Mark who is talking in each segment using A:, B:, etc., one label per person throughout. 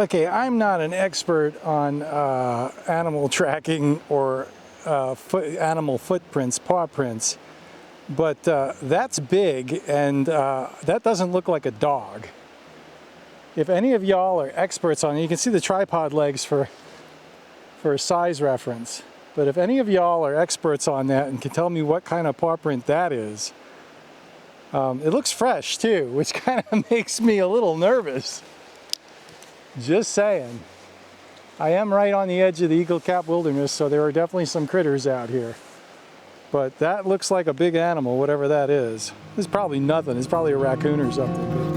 A: Okay, I'm not an expert on animal tracking or animal footprints, paw prints, but that's big, and that doesn't look like a dog. If any of y'all are experts on it, you can see the tripod legs for size reference. But if any of y'all are experts on that and can tell me what kind of paw print that is, it looks fresh too, which kind of makes me a little nervous. Just saying. I am right on the edge of the Eagle Cap Wilderness, so there are definitely some critters out here. But that looks like a big animal, whatever that is. It's probably nothing. It's probably a raccoon or something.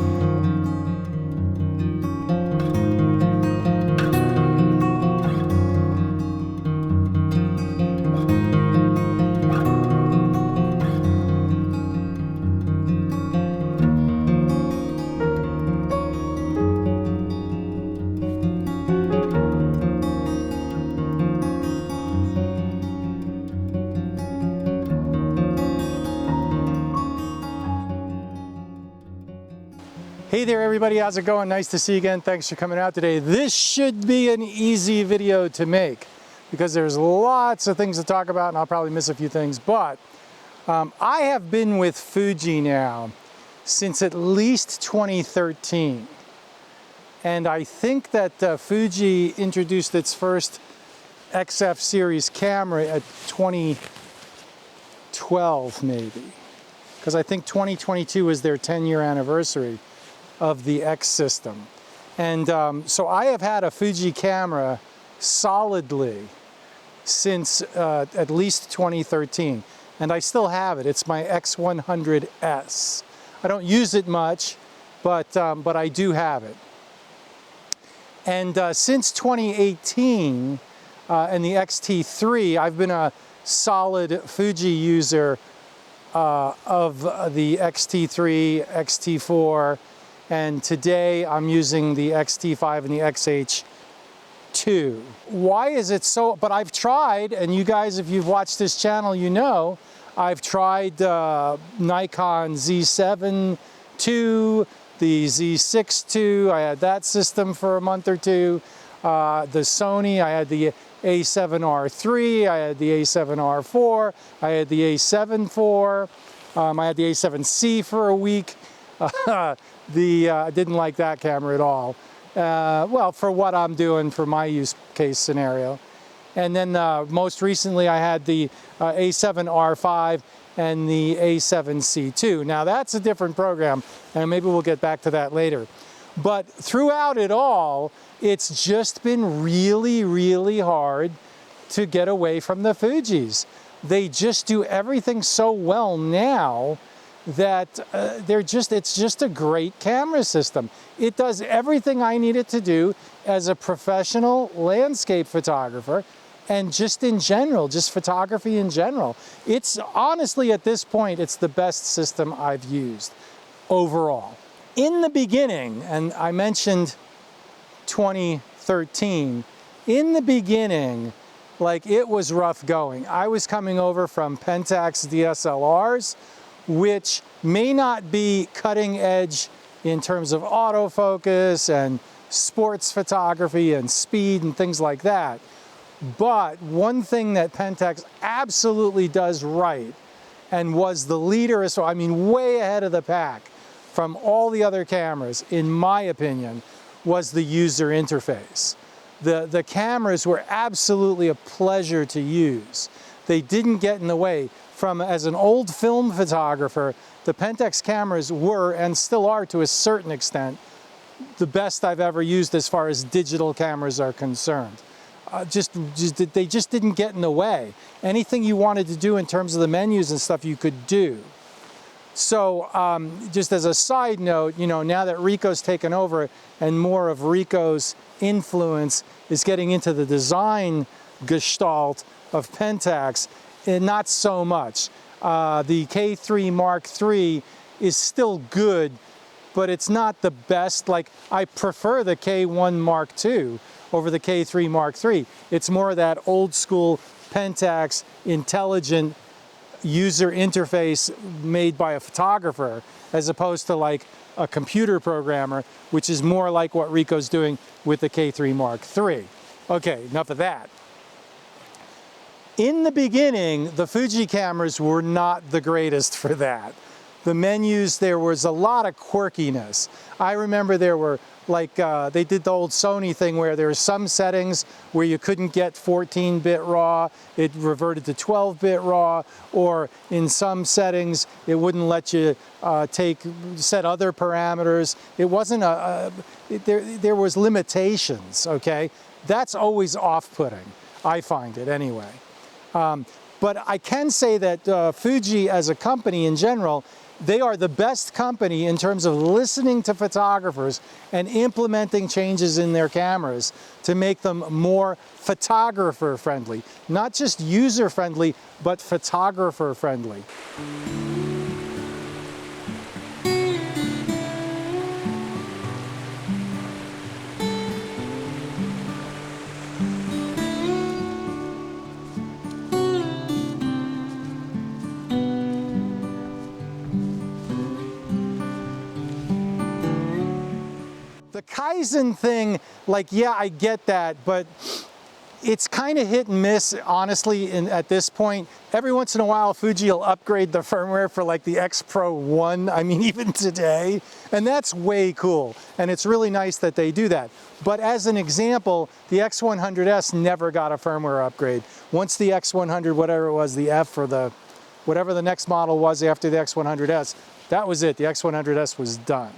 A: Hey there everybody, how's it going? Nice to see you again. Thanks for coming out today. This should be an easy video to make because there's lots of things to talk about and I'll probably miss a few things, but I have been with Fuji now since at least 2013. And I think that Fuji introduced its first XF series camera at 2012 maybe, because I think 2022 was their 10-year anniversary of the X system. And so I have had a Fuji camera solidly since at least 2013, and I still have it. It's my X100S. I don't use it much, but I do have it. And since 2018 and the X-T3, I've been a solid Fuji user of the X-T3, X-T4, and today I'm using the X-T5 and the XH2. Why is it so? But I've tried, and you guys, if you've watched this channel, you know, I've tried Nikon Z7 II, the Z6 II. I had that system for a month or two. The Sony, I had the A7R III, I had the A7R4, I had the A7 IV, I had the A7C for a week. I didn't like that camera at all. Well, for what I'm doing for my use case scenario. And then most recently I had the A7R5 and the A7C2. Now that's a different program, and maybe we'll get back to that later. But throughout it all, it's just been really, really hard to get away from the Fujis. They just do everything so well now that it's just a great camera system. It does everything I need it to do as a professional landscape photographer, and just in general, just photography in general. It's honestly, at this point, it's the best system I've used overall. In the beginning, and I mentioned 2013, in the beginning, like, it was rough going. I was coming over from Pentax DSLRs, which may not be cutting edge in terms of autofocus and sports photography and speed and things like that. But one thing that Pentax absolutely does right, and was the leader, so I mean way ahead of the pack from all the other cameras, in my opinion, was the user interface. The cameras were absolutely a pleasure to use. They didn't get in the way. As an old film photographer, the Pentax cameras were, and still are to a certain extent, the best I've ever used as far as digital cameras are concerned. They just didn't get in the way. Anything you wanted to do in terms of the menus and stuff, you could do. So just as a side note, you know, now that Ricoh's taken over and more of Ricoh's influence is getting into the design gestalt of Pentax, and not so much. The K3 Mark III is still good, but it's not the best. Like, I prefer the K1 Mark II over the K3 Mark III. It's more of that old school Pentax intelligent user interface made by a photographer, as opposed to like a computer programmer, which is more like what Ricoh's doing with the K3 Mark III. Okay, enough of that. In the beginning, the Fuji cameras were not the greatest for that. The menus, there was a lot of quirkiness. I remember there were like, they did the old Sony thing where there were some settings where you couldn't get 14-bit RAW, it reverted to 12-bit RAW, or in some settings it wouldn't let you set other parameters. It wasn't there was limitations, okay? That's always off-putting, I find it anyway. But I can say that Fuji as a company in general, they are the best company in terms of listening to photographers and implementing changes in their cameras to make them more photographer friendly. Not just user friendly, but photographer friendly. The Kaizen thing, like, yeah, I get that, but it's kind of hit and miss, honestly, at this point. Every once in a while, Fuji will upgrade the firmware for like the X Pro 1, I mean, even today, and that's way cool, and it's really nice that they do that. But as an example, the X100S never got a firmware upgrade. Once the X100, whatever it was, the F or the, whatever the next model was after the X100S, that was it, the X100S was done.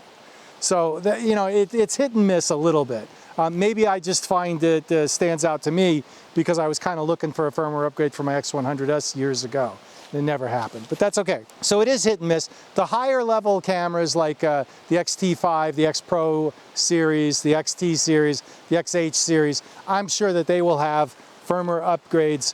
A: So, you know, it's hit and miss a little bit. Maybe I just find it stands out to me because I was kind of looking for a firmware upgrade for my X100S years ago. It never happened, but that's okay. So it is hit and miss. The higher level cameras like the XT5, the X Pro series, the XT series, the XH series, I'm sure that they will have firmware upgrades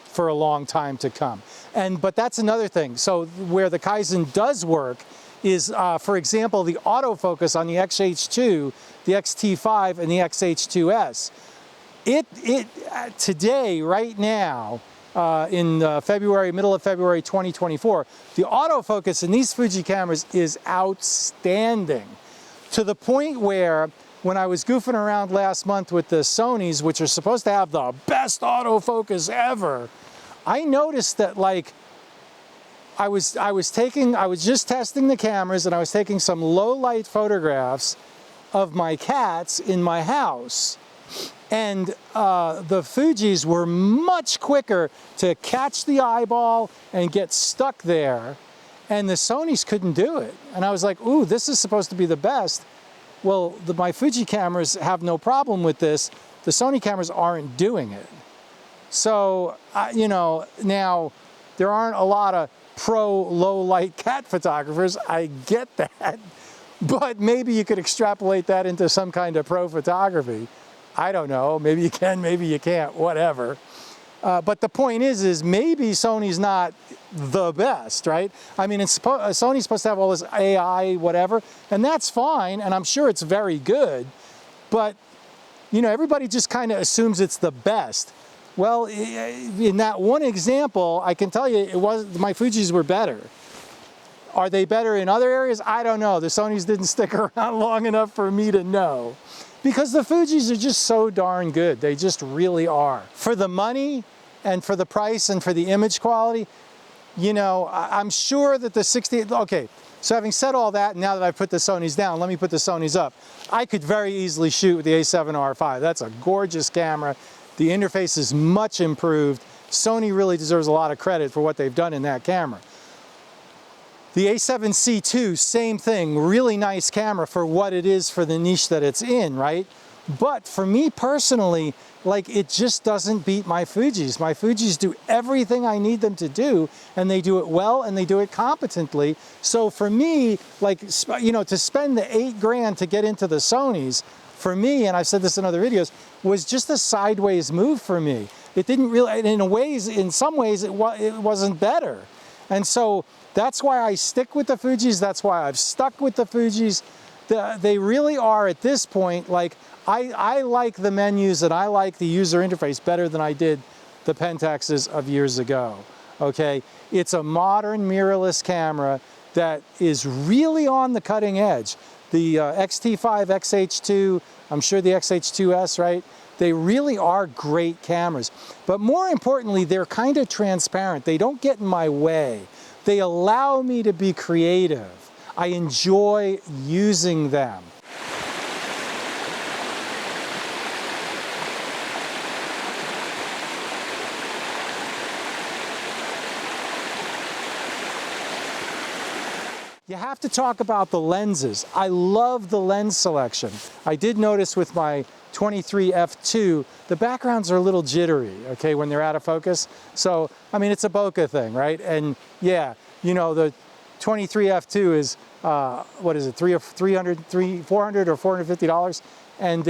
A: for a long time to come. But that's another thing. So where the Kaizen does work is, for example, the autofocus on the XH2, the XT5, and the XH2S. Today, right now, in February, middle of February 2024, the autofocus in these Fuji cameras is outstanding. To the point where, when I was goofing around last month with the Sonys, which are supposed to have the best autofocus ever, I noticed that, like, I was just testing the cameras and I was taking some low light photographs of my cats in my house. And the Fujis were much quicker to catch the eyeball and get stuck there. And the Sonys couldn't do it. And I was like, ooh, this is supposed to be the best. Well, my Fuji cameras have no problem with this. The Sony cameras aren't doing it. So, you know, now there aren't a lot of pro low light cat photographers, I get that, but maybe you could extrapolate that into some kind of pro photography. I don't know, maybe you can, maybe you can't, whatever. But the point is maybe Sony's not the best, right? I mean, Sony's supposed to have all this AI, whatever, and that's fine, and I'm sure it's very good, but, you know, everybody just kind of assumes it's the best. Well, in that one example, I can tell you my Fujis were better. Are they better in other areas? I don't know. The Sonys didn't stick around long enough for me to know. Because the Fujis are just so darn good. They just really are. For the money and for the price and for the image quality, you know, I'm sure that the 60, okay, so having said all that, now that I've put the Sonys down, let me put the Sonys up. I could very easily shoot with the A7R5. That's a gorgeous camera. The interface is much improved. Sony really deserves a lot of credit for what they've done in that camera. The A7C II, same thing, really nice camera for what it is for the niche that it's in, right? But for me personally, like, it just doesn't beat my Fujis. My Fujis do everything I need them to do, and they do it well, and they do it competently. So for me, like, you know, to spend the $8 grand to get into the Sonys, for me, and I've said this in other videos, was just a sideways move for me. It didn't really, in some ways, it wasn't better. And so that's why I stick with the Fujis. That's why I've stuck with the Fujis. They really are, at this point, like, I like the menus and I like the user interface better than I did the Pentexes of years ago, okay? It's a modern mirrorless camera that is really on the cutting edge. The X-T5, XH2, I'm sure the XH2S, right? They really are great cameras. But more importantly, they're kind of transparent. They don't get in my way. They allow me to be creative. I enjoy using them. You have to talk about the lenses. I love the lens selection. I did notice with my 23 f2, the backgrounds are a little jittery, okay, when they're out of focus. So, I mean, it's a bokeh thing, right? And yeah, you know, the 23 f2 is, what is it, $400 or $450? And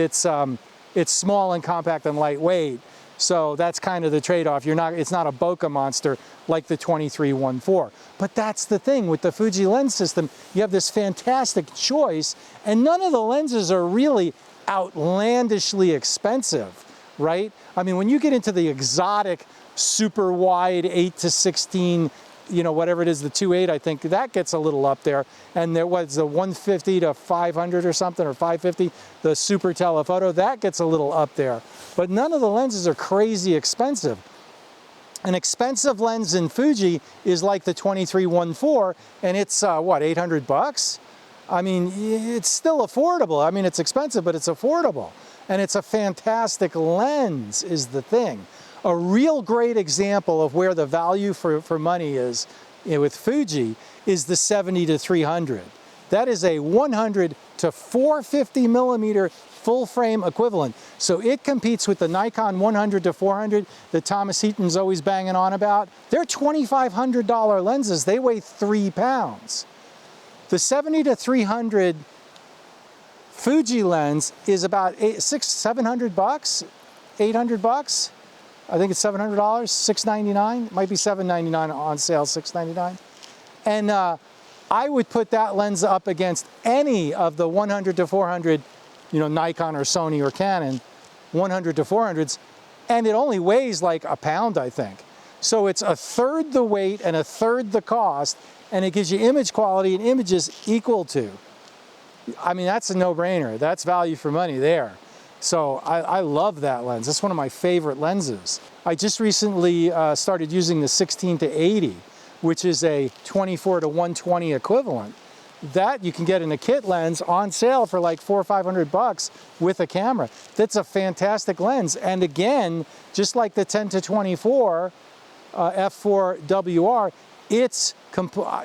A: it's small and compact and lightweight. So that's kind of the trade-off. It's not a bokeh monster like the 23-1.4. But that's the thing with the Fuji lens system. You have this fantastic choice, and none of the lenses are really outlandishly expensive, right? I mean, when you get into the exotic, super wide 8-16, you know, whatever it is, the 2.8, I think that gets a little up there. And there was the 150 to 500 or something, or 550, the super telephoto, that gets a little up there. But none of the lenses are crazy expensive. An expensive lens in Fuji is like the 23-1.4, and it's what, 800 bucks? I mean, it's still affordable. I mean, it's expensive, but it's affordable. And it's a fantastic lens is the thing. A real great example of where the value for money is with Fuji is the 70-300. That is a 100 to 450 millimeter full frame equivalent. So it competes with the Nikon 100 to 400 that Thomas Heaton's always banging on about. They're $2,500 lenses. They weigh 3 pounds. The 70-300 Fuji lens is about $700 bucks, 800 bucks. I think it's $700, $699. It might be $799 on sale, $699. And I would put that lens up against any of the 100 to 400, you know, Nikon or Sony or Canon, 100 to 400s, and it only weighs like a pound, I think. So it's a third the weight and a third the cost, and it gives you image quality and images equal to. I mean, that's a no-brainer. That's value for money there. So I love that lens. That's one of my favorite lenses. I just recently started using the 16-80, which is a 24-120 equivalent. That you can get in a kit lens on sale for like $400 or $500 with a camera. That's a fantastic lens. And again, just like the 10-24 f4 WR,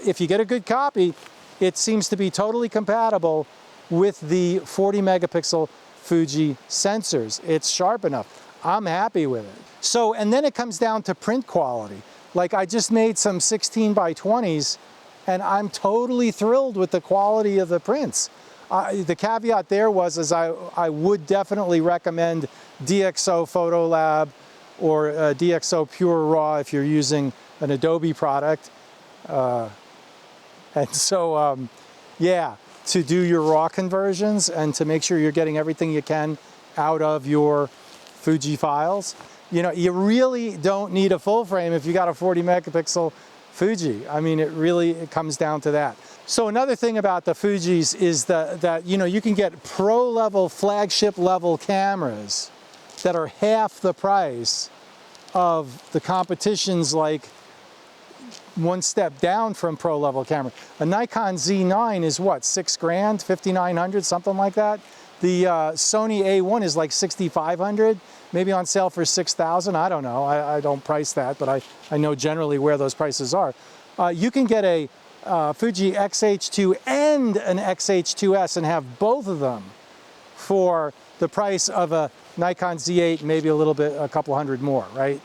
A: if you get a good copy, it seems to be totally compatible with the 40 megapixel Fuji sensors. It's sharp enough. I'm happy with it. So, and then it comes down to print quality. Like I just made some 16x20s and I'm totally thrilled with the quality of the prints. The caveat there was I would definitely recommend DxO Photo Lab or DxO Pure Raw if you're using an Adobe product. And so, yeah, to do your raw conversions and to make sure you're getting everything you can out of your Fuji files. You know, you really don't need a full frame if you got a 40 megapixel Fuji. I mean, it comes down to that. So another thing about the Fujis is that you know, you can get pro level, flagship level cameras that are half the price of the competitions, like one step down from pro level camera. A Nikon Z9 is what, $6 grand, $5,900, something like that. The Sony A1 is like $6,500, maybe on sale for $6,000. I don't know. I don't price that, but I know generally where those prices are. You can get a Fuji XH2 and an XH2S and have both of them for the price of a Nikon Z8, maybe a couple hundred more, right?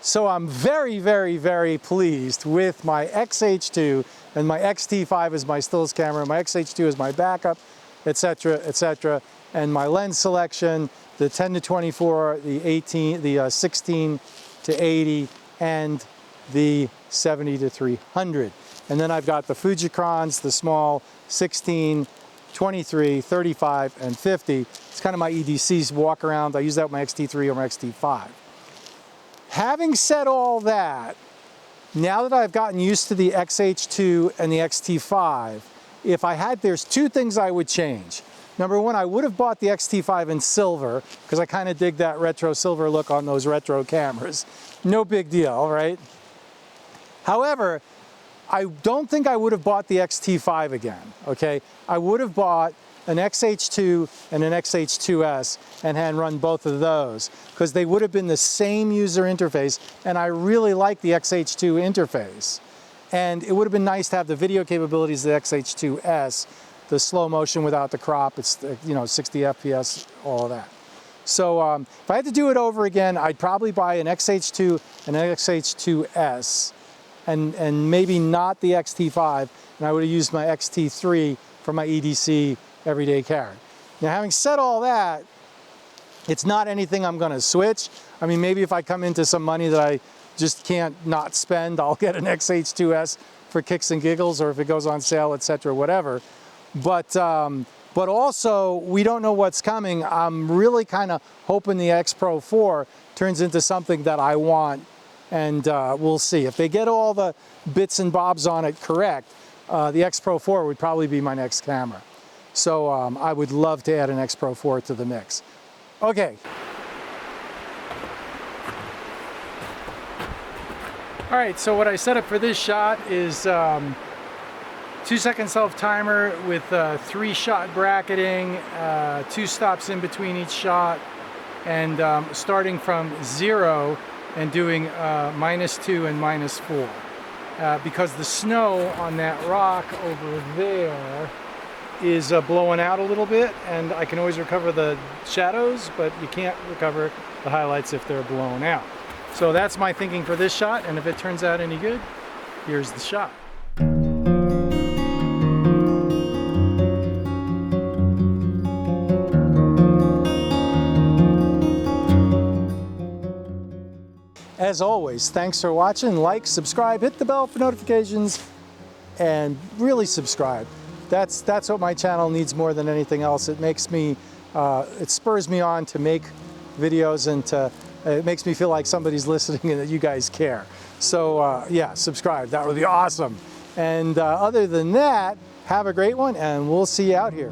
A: So I'm very, very, very pleased with my XH2 and my X-T5 is my stills camera, my XH2 is my backup, etc., and my lens selection, the 10-24, the 18, the 16-80, and the 70-300. And then I've got the Fujicrons, the small 16, 23, 35, and 50. It's kind of my EDC's walk around. I use that with my X-T3 or my X-T5. Having said all that, Now that I've gotten used to the XH2 and the XT5, there's two things I would change. Number one, I would have bought the XT5 in silver, because I kind of dig that retro silver look on those retro cameras. No big deal, right? However, I don't think I would have bought the XT5 again, okay? I would have bought an XH2 and an XH2S and had run both of those, because they would have been the same user interface, and I really like the XH2 interface. And it would have been nice to have the video capabilities of the XH2S, the slow motion without the crop, it's 60 FPS, all of that. So if I had to do it over again, I'd probably buy an XH2 and an XH2S, and maybe not the XT5, and I would have used my XT3 for my EDC everyday carry. Now, having said all that, it's not anything I'm going to switch. I mean, maybe if I come into some money that I just can't not spend, I'll get an XH2S for kicks and giggles, or if it goes on sale, etc., whatever. But also, we don't know what's coming. I'm really kind of hoping the X Pro 4 turns into something that I want, and we'll see. If they get all the bits and bobs on it correct, the X Pro 4 would probably be my next camera. So I would love to add an X Pro 4 to the mix. Okay. All right, so what I set up for this shot is 2-second self-timer with 3-shot bracketing, 2 stops in between each shot, and starting from 0 and doing -2 and -4. Because the snow on that rock over there is blowing out a little bit, and I can always recover the shadows, but you can't recover the highlights if they're blown out. So that's my thinking for this shot, and if it turns out any good, here's the shot. As always, thanks for watching. Like, subscribe, hit the bell for notifications, and really subscribe. That's what my channel needs more than anything else. It makes me, it spurs me on to make videos, and it makes me feel like somebody's listening and that you guys care. So yeah, subscribe, that would be awesome. And other than that, have a great one, and we'll see you out here.